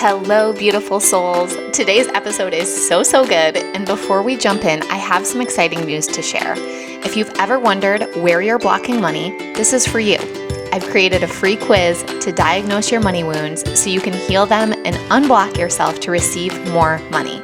Hello, beautiful souls. Today's episode is so good. And before we jump in, I have some exciting news to share. If you've ever wondered where you're blocking money, this is for you. I've created a free quiz to diagnose your money wounds so you can heal them and unblock yourself to receive more money.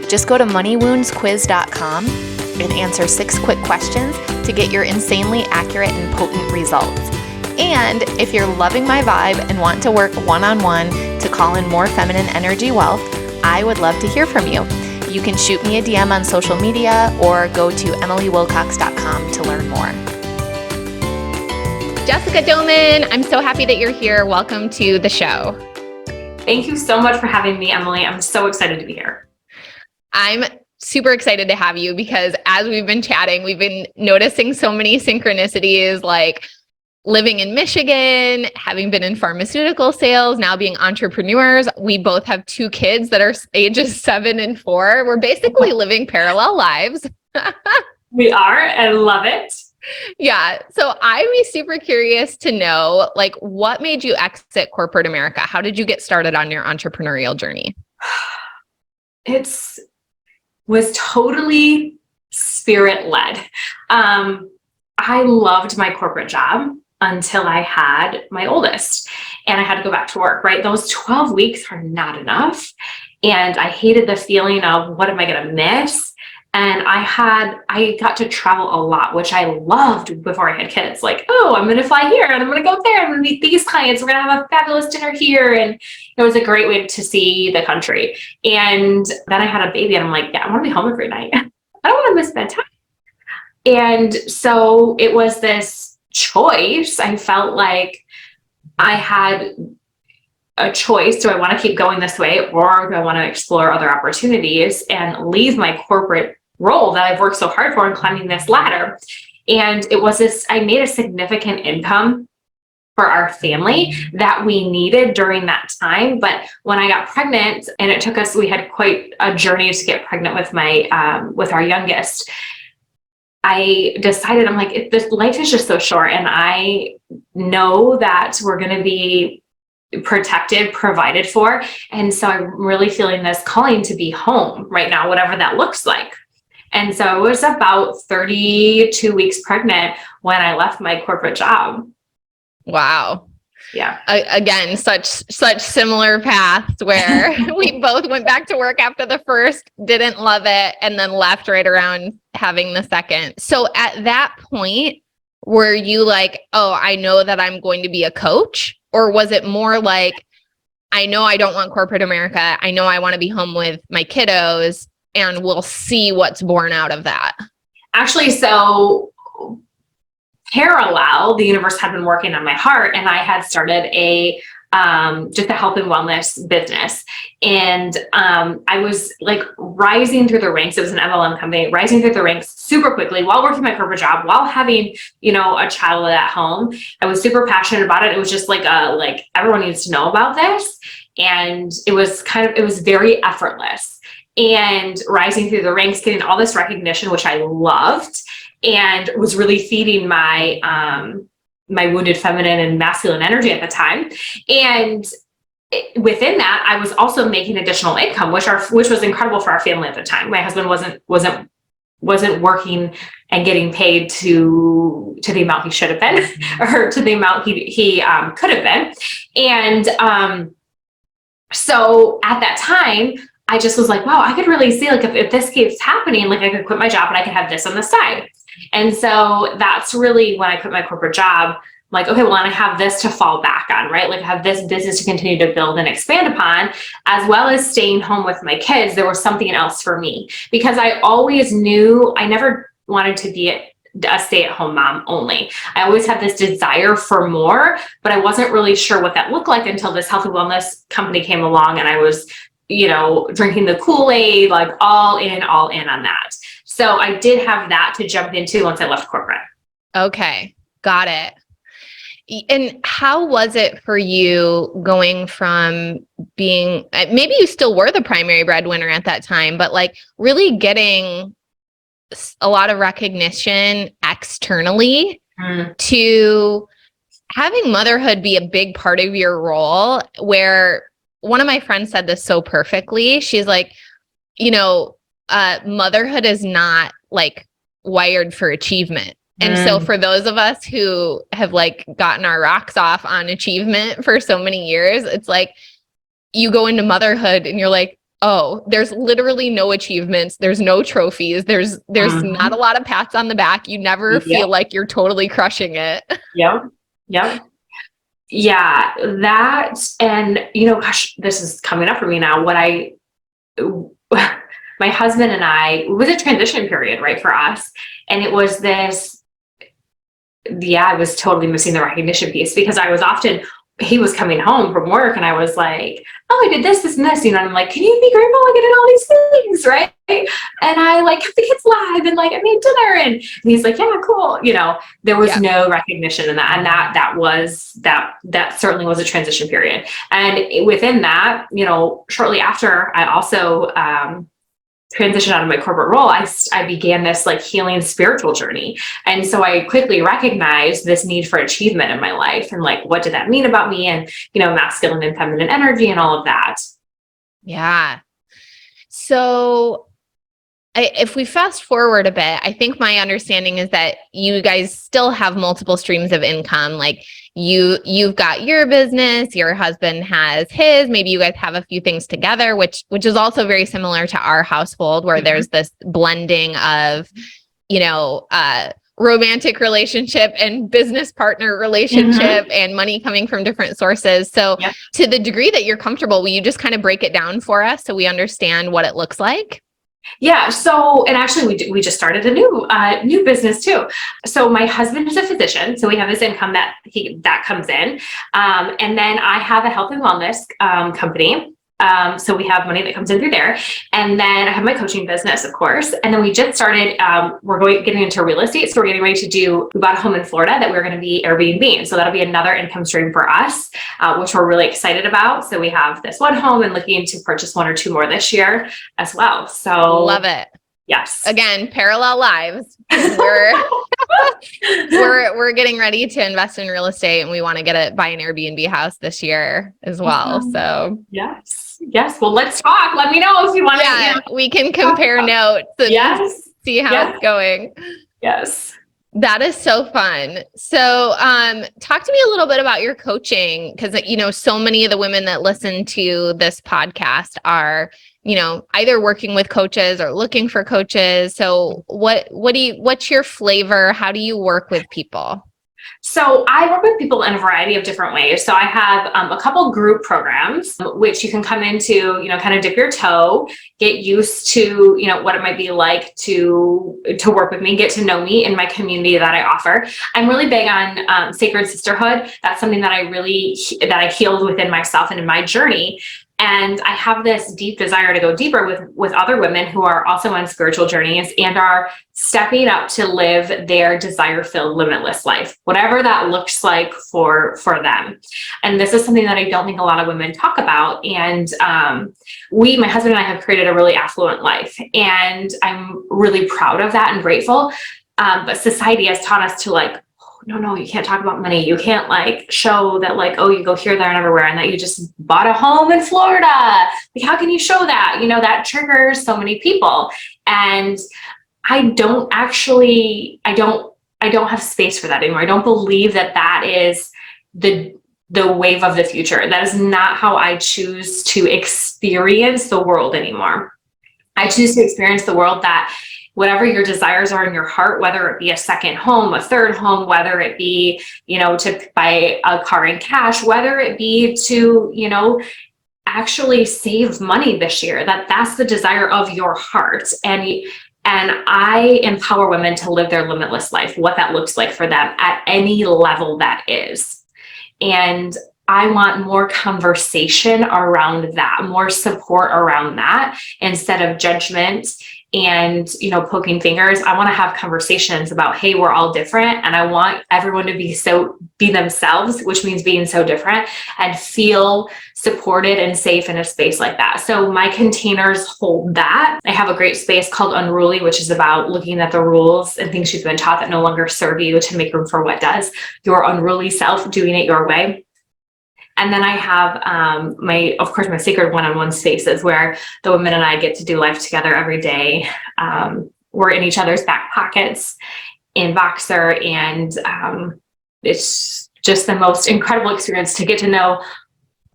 Just go to moneywoundsquiz.com and answer 6 quick questions to get your insanely accurate and potent results. And if you're loving my vibe and want to work one-on-one to call in more feminine energy wealth, I would love to hear from you. You can shoot me a DM on social media or go to emilywilcox.com to learn more. Jessica Doman, I'm so happy that you're here. Welcome to the show. Thank you so much for having me, Emily. I'm so excited to be here. I'm super excited to have you because as we've been chatting, we've been noticing so many synchronicities, like living in Michigan, having been in pharmaceutical sales, now being entrepreneurs. We both have 2 kids that are ages 7 and 4. We're basically living parallel lives. We are. I love it. Yeah. So I'd be super curious to know, like, what made you exit corporate America? How did you get started on your entrepreneurial journey? It was totally spirit-led. I loved my corporate job until I had my oldest and I had to go back to work, right? Those 12 weeks are not enough. And I hated the feeling of what am I going to miss? And I got to travel a lot, which I loved before I had kids. Like, oh, I'm going to fly here and I'm going to go there. I'm going to meet these clients. We're going to have a fabulous dinner here. And it was a great way to see the country. And then I had a baby and I'm like, yeah, I want to be home every night. I don't want to miss bedtime. And so it was this choice. I felt like I had a choice. Do I want to keep going this way or do I want to explore other opportunities and leave my corporate role that I've worked so hard for and climbing this ladder? And it was this, I made a significant income for our family that we needed during that time. But when I got pregnant and it took us, we had quite a journey to get pregnant with with our youngest. I decided, I'm like, this life is just so short. And I know that we're going to be protected, provided for. And so I'm really feeling this calling to be home right now, whatever that looks like. And so I was about 32 weeks pregnant when I left my corporate job. Wow. Yeah. Again, such similar paths where we both went back to work after the first, didn't love it, and then left right around having the second. So at that point, were you like, oh, I know that I'm going to be a coach? Or was it more like, I know I don't want corporate America. I know I want to be home with my kiddos and we'll see what's born out of that? Actually, so parallel, the universe had been working on my heart and I had started just a health and wellness business. And I was like rising through the ranks. It was an MLM company, rising through the ranks super quickly while working my corporate job, while having, a child at home. I was super passionate about it. It was just like everyone needs to know about this. And it was very effortless and rising through the ranks, getting all this recognition, which I loved and was really feeding my my wounded feminine and masculine energy at the time. And within that, I was also making additional income, which was incredible for our family at the time. My husband wasn't working and getting paid to the amount he should have been, or to the amount he could have been. And so at that time, I just was like, wow, I could really see like if this keeps happening, like I could quit my job and I could have this on the side. And so that's really when I quit my corporate job, like, okay, well, and I have this to fall back on, right? Like I have this business to continue to build and expand upon, as well as staying home with my kids. There was something else for me because I always knew I never wanted to be a stay-at-home mom only. I always had this desire for more, but I wasn't really sure what that looked like until this health and wellness company came along and I was drinking the Kool-Aid, like all in on that. So I did have that to jump into once I left corporate. Okay. Got it. And how was it for you going from being, maybe you still were the primary breadwinner at that time, but like really getting a lot of recognition externally to having motherhood be a big part of your role where one of my friends said this so perfectly. She's like, motherhood is not like wired for achievement. And so for those of us who have like gotten our rocks off on achievement for so many years, it's like you go into motherhood and you're like, oh, there's literally no achievements. There's no trophies. There's not a lot of pats on the back. You never feel like you're totally crushing it. Yep. Yeah, that, and gosh, this is coming up for me now. My husband and I, it was a transition period, right, for us. And it was this, I was totally missing the recognition piece, because he was coming home from work and I was like, oh, I did this, and this, and I'm like, can you be grateful I did all these things, right? And I like kept the kids live and like I made dinner, and he's like, yeah, cool. There was no recognition in that. And that certainly was a transition period. And within that, shortly after, I also, transitioned out of my corporate role, I began this like healing spiritual journey. And so I quickly recognized this need for achievement in my life, and like, what did that mean about me, and, masculine and feminine energy and all of that. Yeah. So if we fast forward a bit, I think my understanding is that you guys still have multiple streams of income. Like you've got your business, your husband has his, maybe you guys have a few things together, which is also very similar to our household, where there's this blending of, romantic relationship and business partner relationship and money coming from different sources. So to the degree that you're comfortable, will you just kind of break it down for us so we understand what it looks like? Yeah. So, and actually we just started a new business too. So my husband is a physician. So we have this income that comes in. And then I have a health and wellness, company. So we have money that comes in through there. And then I have my coaching business, of course. And then we just started, getting into real estate. So we're getting ready we bought a home in Florida that we're going to be Airbnb. So that'll be another income stream for us, which we're really excited about. So we have this one home and looking to purchase one or two more this year as well. So love it. Yes. Again, parallel lives. We're getting ready to invest in real estate, and we want to buy an Airbnb house this year as well. So yes. Well, let's talk. Let me know if you want to. Yeah, we can compare notes and see how it's going. Yes. That is so fun. So, talk to me a little bit about your coaching, because, so many of the women that listen to this podcast are, either working with coaches or looking for coaches. So what's your flavor? How do you work with people? So I work with people in a variety of different ways. So I have a couple group programs, which you can come into, kind of dip your toe, get used to, what it might be like to work with me, get to know me in my community that I offer. I'm really big on sacred sisterhood. That's something that I healed within myself and in my journey. And I have this deep desire to go deeper with other women who are also on spiritual journeys and are stepping up to live their desire-filled limitless life, whatever that looks like for them. And this is something that I don't think a lot of women talk about. And my husband and I have created a really affluent life, and I'm really proud of that and grateful. But society has taught us to no, you can't talk about money. You can't show that oh, you go here, there, and everywhere, and that you just bought a home in Florida. How can you show that? That triggers so many people. And I don't have space for that anymore. I don't believe that is the wave of the future. That is not how I choose to experience the world anymore. I choose to experience the world that whatever your desires are in your heart, whether it be a second home, a third home, whether it be, to buy a car in cash, whether it be to, actually save money this year, that's the desire of your heart. And I empower women to live their limitless life, what that looks like for them at any level that is. And I want more conversation around that, more support around that, instead of judgment and, poking fingers. I want to have conversations about, hey, we're all different. And I want everyone to be themselves, which means being so different, and feel supported and safe in a space like that. So my containers hold that. I have a great space called Unruly, which is about looking at the rules and things you've been taught that no longer serve you, to make room for what does, your unruly self, doing it your way. And then I have of course, my sacred one-on-one spaces where the women and I get to do life together every day. We're in each other's back pockets in Voxer, and it's just the most incredible experience to get to know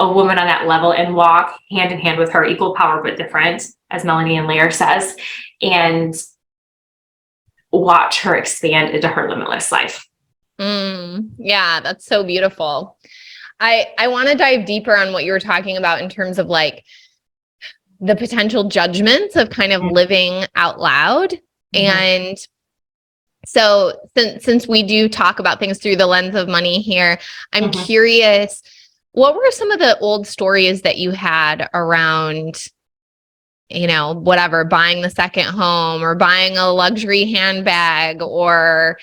a woman on that level and walk hand in hand with her, equal power but different, as Melanie and Lair says, and watch her expand into her limitless life. Yeah, that's so beautiful. I want to dive deeper on what you were talking about in terms of like the potential judgments of kind of living out loud. And so since we do talk about things through the lens of money here, I'm curious, what were some of the old stories that you had around, whatever, buying the second home or buying a luxury handbag, or,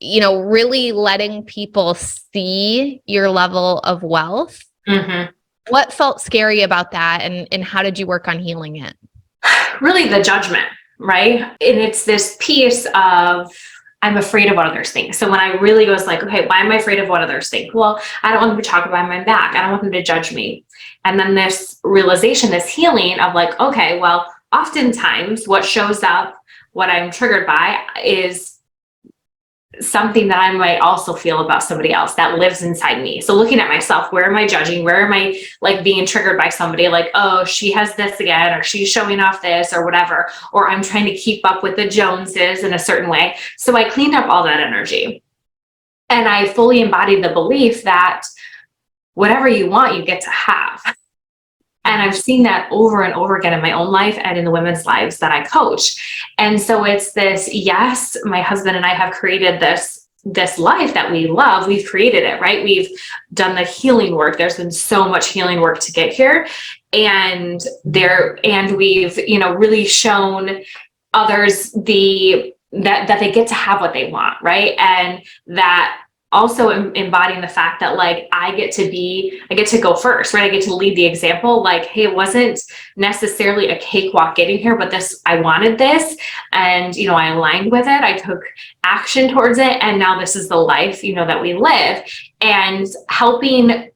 really letting people see your level of wealth? What felt scary about that, and how did you work on healing it? Really the judgment, right? And it's this piece of, I'm afraid of what others think. So when I really was like, okay, why am I afraid of what others think? Well, I don't want them to talk about my back. I don't want them to judge me. And then this realization, this healing of like, okay, well, oftentimes what shows up, what I'm triggered by is something that I might also feel about somebody else that lives inside me. So looking at myself, where am I judging? Where am I like being triggered by somebody like, oh, she has this again, or she's showing off this or whatever, or I'm trying to keep up with the Joneses in a certain way. So I cleaned up all that energy, and I fully embodied the belief that whatever you want, you get to have. And I've seen that over and over again in my own life and in the women's lives that I coach. And so it's this, yes, my husband and I have created this life that we love. We've created it, right? We've done the healing work. There's been so much healing work to get here. And we've, really shown others that they get to have what they want, right? And that also embodying the fact that like I get to go first, right? I get to lead the example. Like, hey, it wasn't necessarily a cakewalk getting here, but I wanted this, and I aligned with it. I took action towards it, and now this is the life that we live. And helping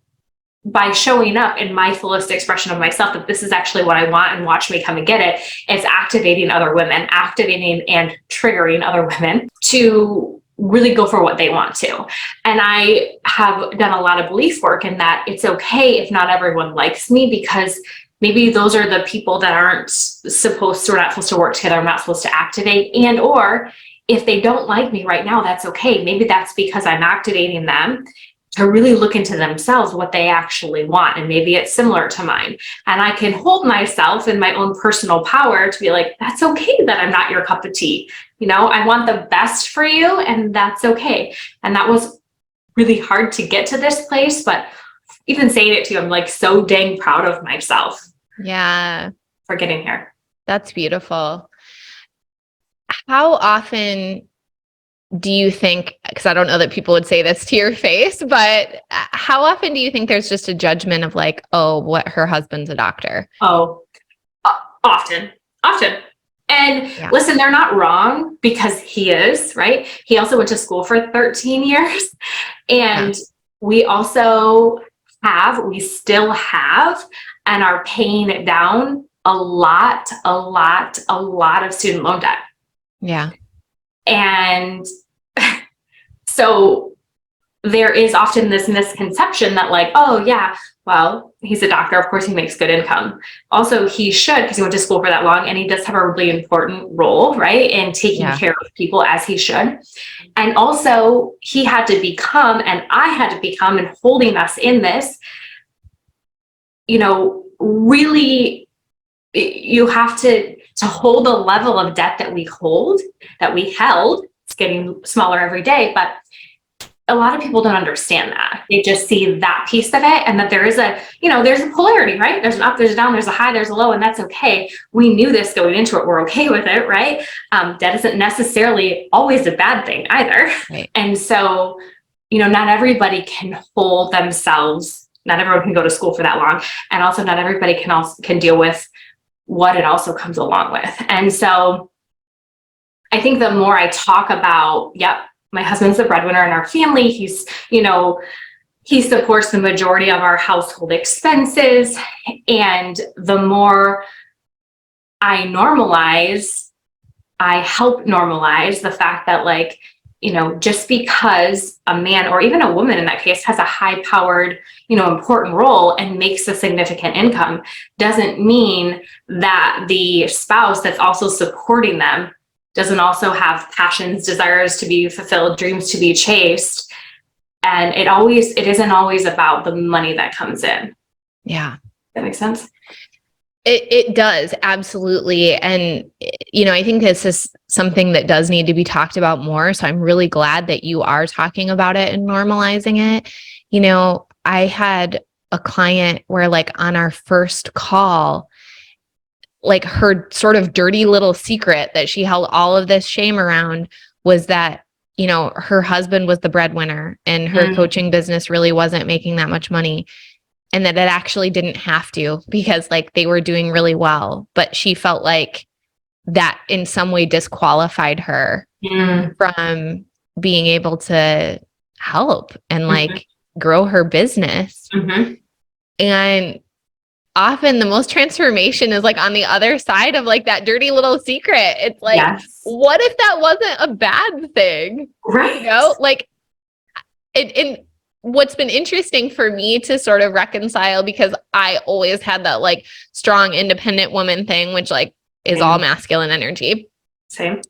by showing up in my fullest expression of myself, that this is actually what I want, and watch me come and get it. It's activating other women, activating and triggering other women to really go for what they want to. And I have done a lot of belief work in that it's okay if not everyone likes me, because maybe those are the people that we're not supposed to work together. I'm not supposed to activate. And, or if they don't like me right now, that's okay. Maybe that's because I'm activating them to really look into themselves, what they actually want. And maybe it's similar to mine. And I can hold myself in my own personal power to be like, that's okay that I'm not your cup of tea. I want the best for you, and that's okay. And that was really hard to get to this place, but even saying it to you, I'm like so dang proud of myself. Yeah. For getting here. That's beautiful. How often do you think, because I don't know that people would say this to your face, but how often do you think there's just a judgment of like, oh, what, her husband's a doctor? Oh, often. And listen, they're not wrong, because he is, right? He also went to school for 13 years. And we still have, and are paying down a lot of student loan debt. Yeah. And so there is often this misconception that like, oh yeah, well, he's a doctor, of course he makes good income. Also, he should, because he went to school for that long, and he does have a really important role, right, in taking care of people, as he should. And also he had to become, and I had to become, and holding us in this, really, you have to hold the level of debt that we held. It's getting smaller every day, but a lot of people don't understand that. They just see that piece of it, and that there is there's a polarity, right? There's an up, there's a down, there's a high, there's a low, and that's okay. We knew this going into it. We're okay with it, right? Debt isn't necessarily always a bad thing either. Right. And so, not everybody can hold themselves. Not everyone can go to school for that long. And also not everybody can deal with what it also comes along with. And so I think the more I talk about, my husband's the breadwinner in our family. He's, He supports the majority of our household expenses. And the more I help normalize the fact that, like, you know, just because a man or even a woman in that case has a high powered, you know, important role and makes a significant income doesn't mean that the spouse that's also supporting them doesn't also have passions, desires to be fulfilled, dreams to be chased. And it isn't always about the money that comes in. Yeah. That makes sense? It does, absolutely. And, you know, I think this is something that does need to be talked about more. So I'm really glad that you are talking about it and normalizing it. You know, I had a client where, like, on our first call, like, her sort of dirty little secret that she held all of this shame around was that, you know, her husband was the breadwinner and her coaching business really wasn't making that much money. And that it actually didn't have to, because, like, they were doing really well, but she felt like that in some way disqualified her from being able to help and like grow her business. And often the most transformation is like on the other side of like that dirty little secret. It's like, what if that wasn't a bad thing? Right. You know, like it what's been interesting for me to sort of reconcile, because I always had that like strong independent woman thing, which like is all masculine energy. Same.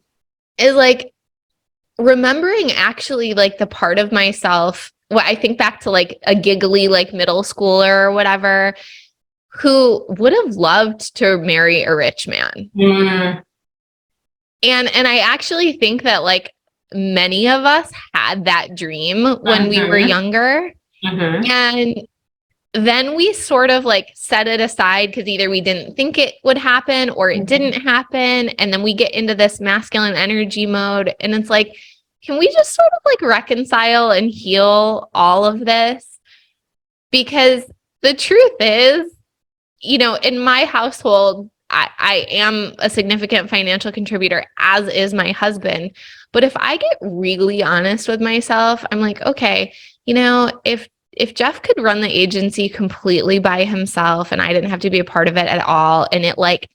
Is like remembering actually like the part of myself, what I think back to like a giggly like middle schooler or whatever, who would have loved to marry a rich man. And I actually think that like many of us had that dream when we were younger. And then we sort of like set it aside because either we didn't think it would happen or it didn't happen. And then we get into this masculine energy mode. And it's like, can we just sort of like reconcile and heal all of this? Because the truth is, you know, in my household, I am a significant financial contributor, as is my husband. But if I get really honest with myself, I'm like, okay, you know, if Jeff could run the agency completely by himself and I didn't have to be a part of it at all, and it like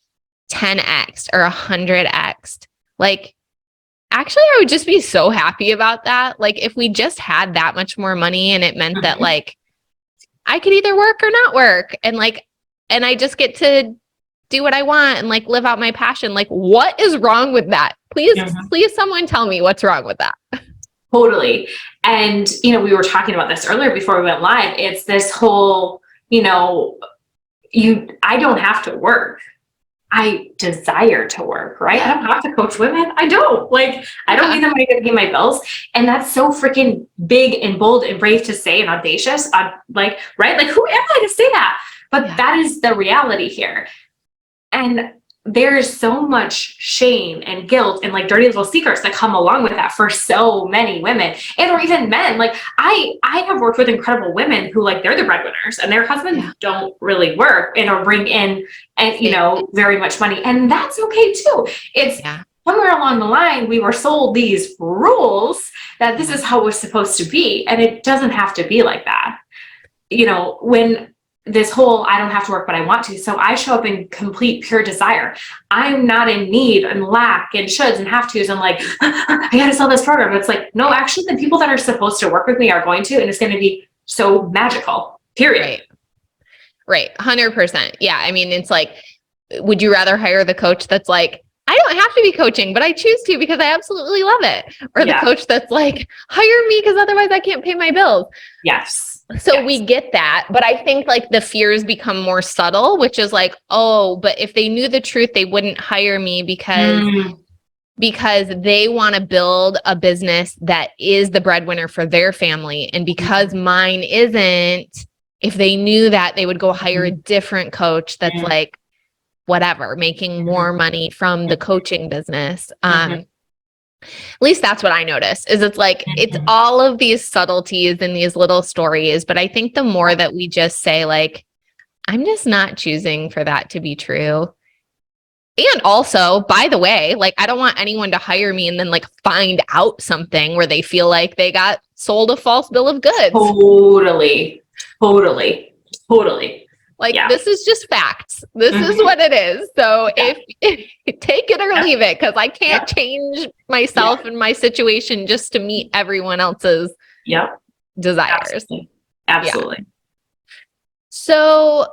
10x or 100x, like, actually, I would just be so happy about that. Like, if we just had that much more money and it meant that like I could either work or not work, and like, and I just get to do what I want and like live out my passion. Like, what is wrong with that? Please, please someone tell me what's wrong with that. Totally. And, you know, we were talking about this earlier before we went live. It's this whole, you know, I don't have to work. I desire to work, right? I don't have to coach women. I don't I don't need the money to pay my bills. And that's so freaking big and bold and brave to say and audacious. Right? Like, who am I to say that? But that is the reality here. And there's so much shame and guilt and like dirty little secrets that come along with that for so many women, and or even men. Like I have worked with incredible women who like they're the breadwinners and their husbands don't really work and or bring in and you know very much money, and that's okay too. It's somewhere along the line we were sold these rules that this is how it was supposed to be, and it doesn't have to be like that. You know, when this whole I don't have to work, but I want to. So I show up in complete pure desire. I'm not in need and lack and shoulds and have tos. I'm like, I got to sell this program. It's like, no, actually the people that are supposed to work with me are going to, and it's going to be so magical, period. Right. 100%. Yeah. I mean, it's like, would you rather hire the coach that's like, I don't have to be coaching, but I choose to because I absolutely love it. Or the coach that's like, hire me because otherwise I can't pay my bills. So we get that. But I think like the fears become more subtle, which is like, oh, but if they knew the truth, they wouldn't hire me because they want to build a business that is the breadwinner for their family. And because mine isn't, if they knew that, they would go hire a different coach that's like, whatever, making more money from the coaching business. At least that's what I notice is it's like, it's all of these subtleties and these little stories. But I think the more that we just say like, I'm just not choosing for that to be true, And also, by the way, like, I don't want anyone to hire me and then like find out something where they feel like they got sold a false bill of goods. Totally. Like, Yeah. this is just facts. This is what it is. So if take it or leave it, because I can't change myself and my situation just to meet everyone else's desires. Absolutely. Yeah. So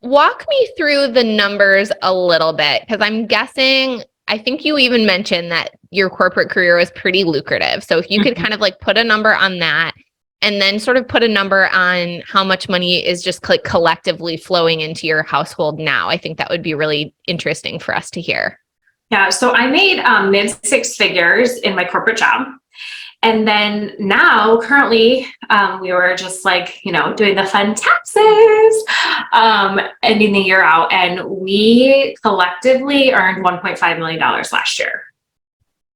walk me through the numbers a little bit, because I'm guessing, I think you even mentioned that your corporate career was pretty lucrative. So if you could kind of like put a number on that, and then sort of put a number on how much money is just like collectively flowing into your household now, I think that would be really interesting for us to hear. Yeah. So I made mid six figures in my corporate job. And then now currently, we were just like, doing the fun taxes, ending the year out, and we collectively earned $1.5 million last year.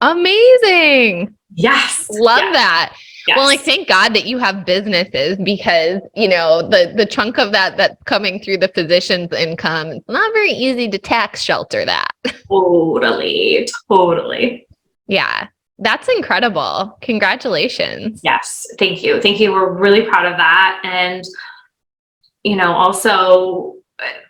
Amazing. Yes. Love that. Yes. Well, like, thank God that you have businesses, because, the chunk of that's coming through the physician's income, it's not very easy to tax shelter that. Totally. Yeah. That's incredible. Congratulations. Yes. Thank you. We're really proud of that. And, also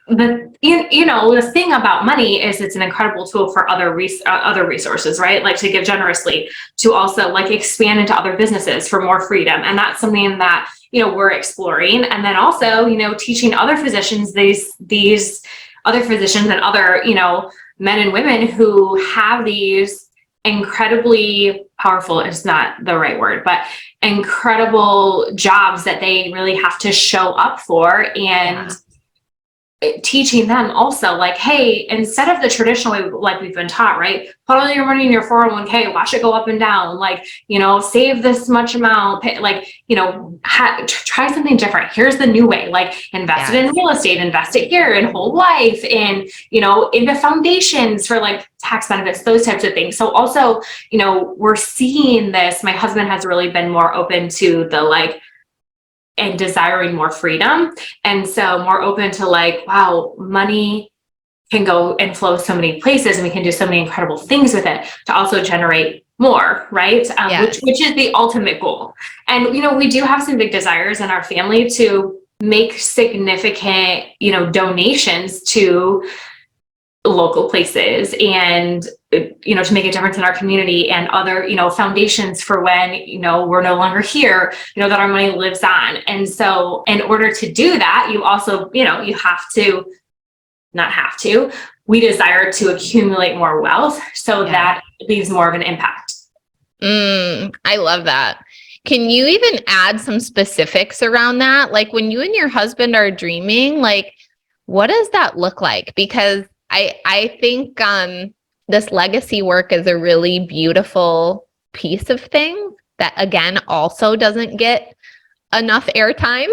the thing about money is it's an incredible tool for other resources, right? Like to give generously, to also like expand into other businesses for more freedom. And that's something that, we're exploring. And then also, teaching other physicians, these other physicians and other, men and women who have these incredibly powerful, it's not the right word, but incredible jobs that they really have to show up for, and teaching them also like, hey, instead of the traditional way, like we've been taught, right? Put all your money in your 401k, watch it go up and down, like, save this much amount, pay, like, try something different. Here's the new way, like invest it in real estate, invest it here in whole life, and, into foundations for like tax benefits, those types of things. So also, we're seeing this, my husband has really been more open to the like, and desiring more freedom. And so more open to like, wow, money can go and flow so many places, and we can do so many incredible things with it to also generate more, right? Which is the ultimate goal. And, we do have some big desires in our family to make significant, donations to local places, and to make a difference in our community, and other foundations for when we're no longer here, that our money lives on. And so in order to do that, you also you have to, not have to, we desire to accumulate more wealth so that leaves more of an impact. I love that. Can you even add some specifics around that? Like when you and your husband are dreaming, like what does that look like? Because I think this legacy work is a really beautiful piece of things that, again, also doesn't get enough airtime.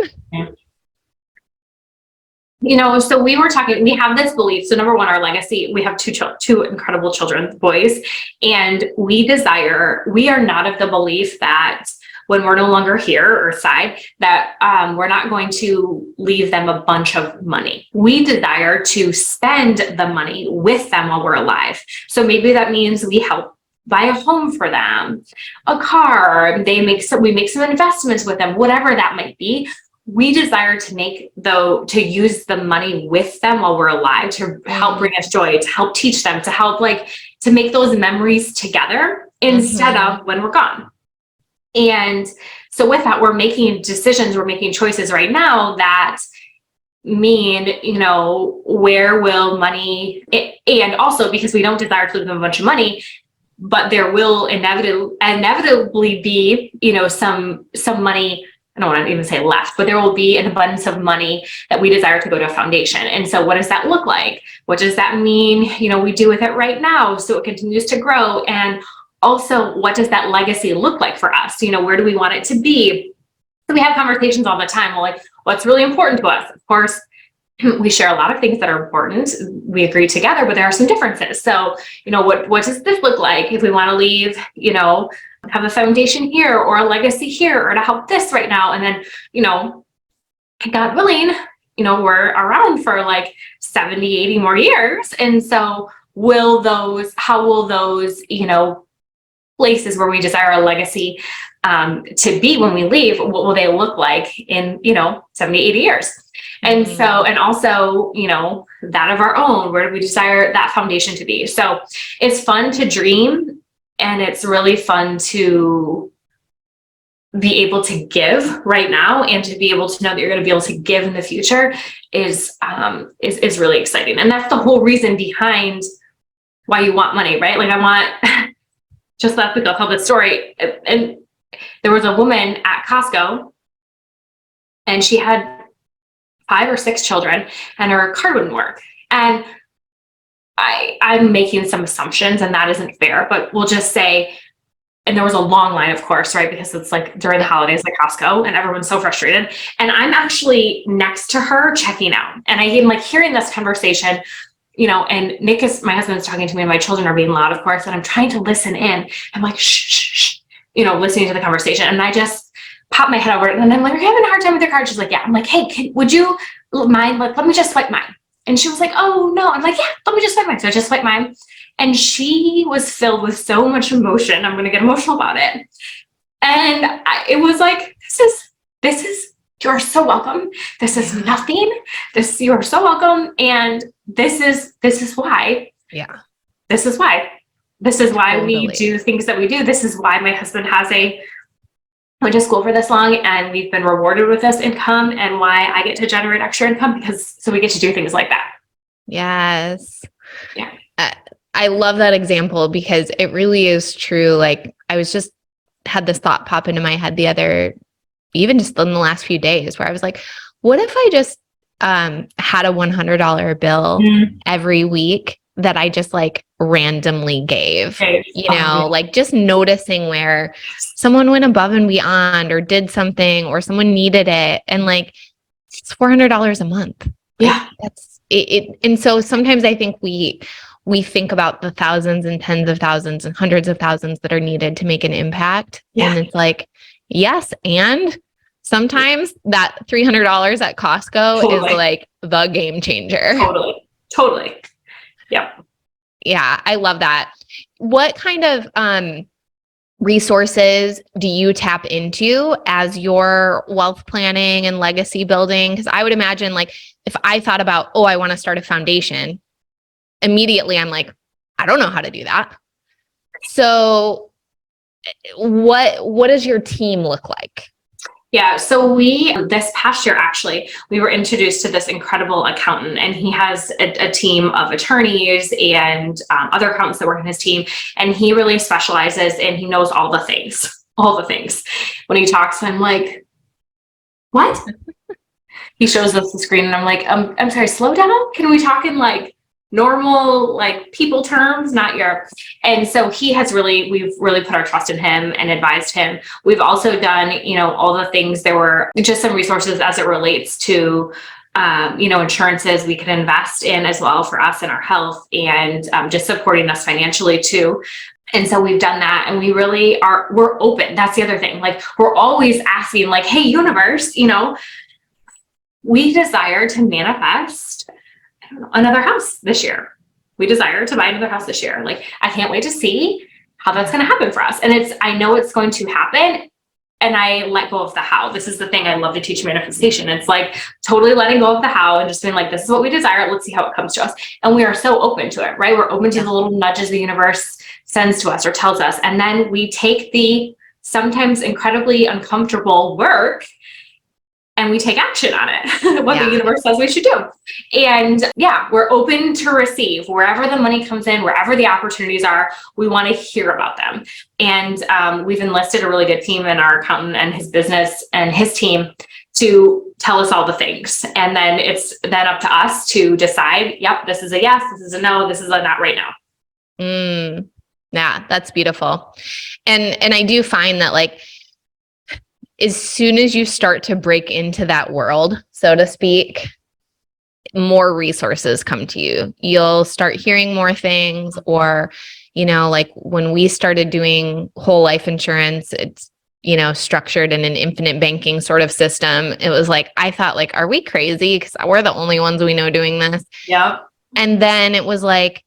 So we were talking, we have this belief. So number one, our legacy, we have two incredible children, boys, and we are not of the belief that when we're no longer here, Earthside, that we're not going to leave them a bunch of money. We desire to spend the money with them while we're alive. So maybe that means we help buy a home for them, a car, we make some investments with them, whatever that might be. We desire to use the money with them while we're alive, to help bring us joy, to help teach them, to help to make those memories together instead of when we're gone. And so with that, we're making decisions, we're making choices right now that mean, where will money, and also because we don't desire to leave them a bunch of money, but there will inevitably be, some money, I don't want to even say left, but there will be an abundance of money that we desire to go to a foundation. And so what does that look like? What does that mean, we do with it right now so it continues to grow? And also, what does that legacy look like for us? Where do we want it to be? So we have conversations all the time. Well, like, what's really important to us? Of course, we share a lot of things that are important. We agree together, but there are some differences. So, what does this look like if we want to leave, have a foundation here or a legacy here, or to help this right now? And then, God willing, we're around for 70, 80 more years. And so how will those, places where we desire a legacy to be when we leave, what will they look like in, 70, 80 years? And so, and also, that of our own, where do we desire that foundation to be? So it's fun to dream, and it's really fun to be able to give right now, and to be able to know that you're going to be able to give in the future is really exciting. And that's the whole reason behind why you want money, right? Like, I want, just last week, I'll tell this story. And there was a woman at Costco, and she had 5 or 6 children, and her card wouldn't work. And I'm making some assumptions, and that isn't fair, but we'll just say, and there was a long line, of course, right? Because it's like during the holidays at Costco, and everyone's so frustrated. And I'm actually next to her checking out. And I am like hearing this conversation, and my husband's talking to me, and my children are being loud, of course, and I'm trying to listen in. I'm like, shh, shh, shh, listening to the conversation. And I just pop my head over it, and I'm like, "Are you having a hard time with your card?" She's like, "Yeah." I'm like, "Hey, would you mind? Let me just swipe mine." And she was like, "Oh no." I'm like, "Yeah, let me just swipe mine." So I just swiped mine. And she was filled with so much emotion. I'm going to get emotional about it. And it was like, this is, you're so welcome. This is nothing. You are so welcome. And this is why. Yeah. This is why Totally. we do things that we do. This is why my husband went to school for this long, and we've been rewarded with this income, and why I get to generate extra income, so we get to do things like that. Yes. Yeah. I love that example, because it really is true. Like, I was just had this thought pop into my head even just in the last few days, where I was like, what if I just had a $100 bill every week that I just like randomly gave, like just noticing where someone went above and beyond, or did something, or someone needed it. And like, it's $400 a month. Yeah. That's it. And so sometimes I think we think about the thousands and tens of thousands and hundreds of thousands that are needed to make an impact. Yeah. And it's like, yes. And sometimes that $300 at Costco is like the game changer. Totally. Yep. Yeah. I love that. What kind of resources do you tap into as your wealth planning and legacy building? Because I would imagine, like, if I thought about, I want to start a foundation, immediately I'm like, I don't know how to do that. So what does your team look like? Yeah. So this past year, actually, we were introduced to this incredible accountant, and he has a team of attorneys and other accountants that work in his team. And he really specializes, and he knows all the things. When he talks, I'm like, what? He shows us the screen, and I'm like, I'm sorry, slow down. Can we talk in like normal, like people terms, not your. And so we've really put our trust in him and advised him. We've also done, all the things. There were just some resources as it relates to, insurances we could invest in as well for us and our health, and just supporting us financially too. And so we've done that, and we really we're open. That's the other thing. Like, we're always asking, like, hey, universe, we desire to manifest another house this year. We desire to buy another house this year. Like, I can't wait to see how that's going to happen for us. And I know it's going to happen. And I let go of the how. This is the thing I love to teach manifestation. It's like totally letting go of the how and just being like, this is what we desire. Let's see how it comes to us. And we are so open to it, right? We're open to the little nudges the universe sends to us or tells us. And then we take the sometimes incredibly uncomfortable work, and we take action on it, what the universe says we should do. And we're open to receive wherever the money comes in, wherever the opportunities are. We want to hear about them. And we've enlisted a really good team in our accountant and his business and his team to tell us all the things. And then it's then up to us to decide, yep, this is a yes, this is a no, this is a not right now. Yeah, that's beautiful. And I do find that, like, as soon as you start to break into that world, so to speak, more resources come to you. You'll start hearing more things, or, like when we started doing whole life insurance, structured in an infinite banking sort of system, it was like, I thought like, are we crazy? Because we're the only ones we know doing this. Yeah. And then it was like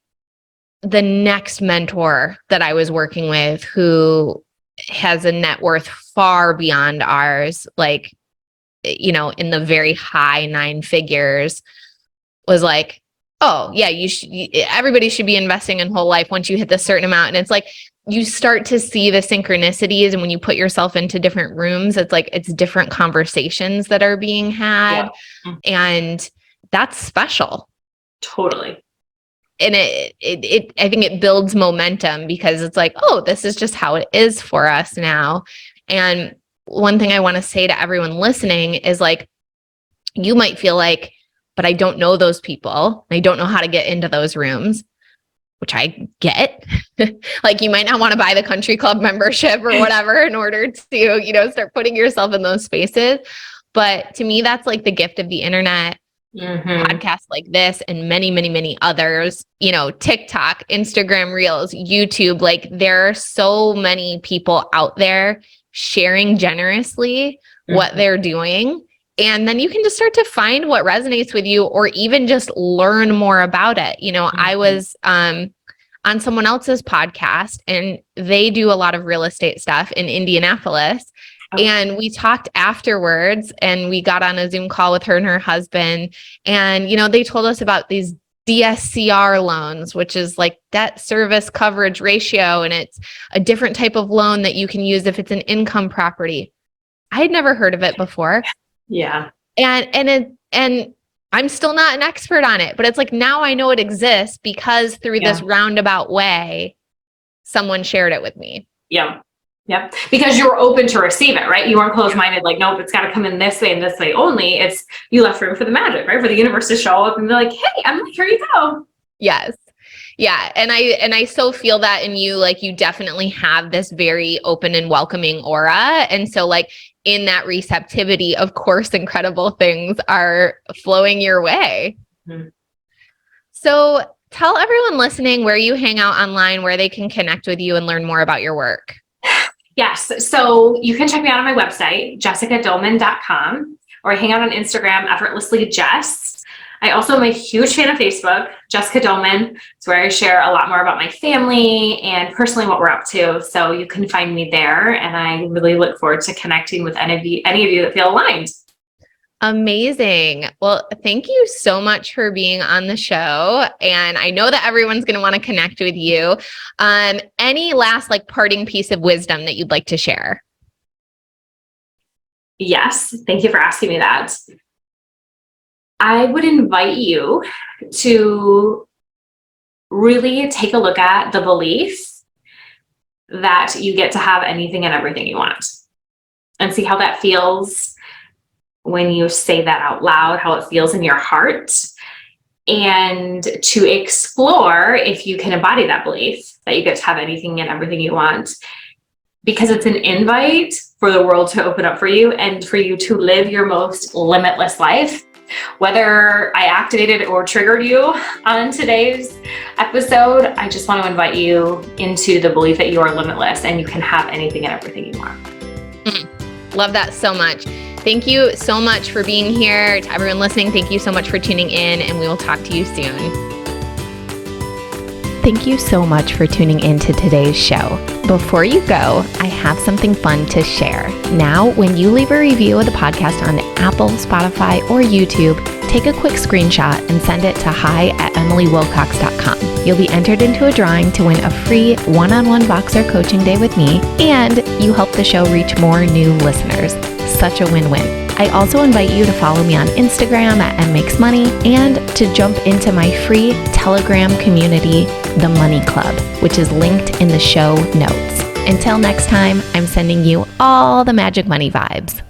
the next mentor that I was working with, who has a net worth far beyond ours, like, in the very high 9 figures, was like, oh yeah, everybody should be investing in whole life once you hit this certain amount. And it's like, you start to see the synchronicities. And when you put yourself into different rooms, it's like, it's different conversations that are being had. Yeah. And that's special. Totally. And I think it builds momentum, because it's like, oh, this is just how it is for us now. And one thing I want to say to everyone listening is like, you might feel like, but I don't know those people. I don't know how to get into those rooms, which I get. Like, you might not want to buy the country club membership or whatever in order to, start putting yourself in those spaces. But to me, that's like the gift of the internet. Podcasts like this and many, many, many others, TikTok, Instagram Reels, YouTube, like there are so many people out there sharing generously what they're doing. And then you can just start to find what resonates with you, or even just learn more about it. I was on someone else's podcast, and they do a lot of real estate stuff in Indianapolis. And we talked afterwards, and we got on a Zoom call with her and her husband. And, they told us about these DSCR loans, which is like debt service coverage ratio. And it's a different type of loan that you can use if it's an income property. I had never heard of it before. Yeah. And I'm still not an expert on it, but it's like, now I know it exists because through this roundabout way, someone shared it with me. Yeah. Yep. Because you were open to receive it, right? You weren't closed-minded, like, nope, it's got to come in this way and this way only. It's, you left room for the magic, right? For the universe to show up and be like, hey, Emily, here you go. Yes. Yeah. And I so feel that in you, like, you definitely have this very open and welcoming aura. And so like in that receptivity, of course, incredible things are flowing your way. So tell everyone listening where you hang out online, where they can connect with you and learn more about your work. Yes. So you can check me out on my website, jessicadoman.com, or I hang out on Instagram, effortlessly Jess. I also am a huge fan of Facebook, Jessica Doman. It's where I share a lot more about my family and personally what we're up to. So you can find me there. And I really look forward to connecting with any of you that feel aligned. Amazing. Well, thank you so much for being on the show. And I know that everyone's going to want to connect with you. Any last parting piece of wisdom that you'd like to share? Yes. Thank you for asking me that. I would invite you to really take a look at the belief that you get to have anything and everything you want, and see how that feels when you say that out loud, how it feels in your heart, and to explore if you can embody that belief that you get to have anything and everything you want, because it's an invite for the world to open up for you and for you to live your most limitless life. Whether I activated or triggered you on today's episode, I just want to invite you into the belief that you are limitless and you can have anything and everything you want. Love that so much. Thank you so much for being here. To everyone listening, thank you so much for tuning in, and we will talk to you soon. Thank you so much for tuning in to today's show. Before you go, I have something fun to share. Now, when you leave a review of the podcast on Apple, Spotify, or YouTube, take a quick screenshot and send it to hi@emilywilcox.com. You'll be entered into a drawing to win a free one-on-one Voxer coaching day with me, and you help the show reach more new listeners. Such a win-win. I also invite you to follow me on Instagram @mmakesmoney, and to jump into my free Telegram community, The Money Club, which is linked in the show notes. Until next time, I'm sending you all the magic money vibes.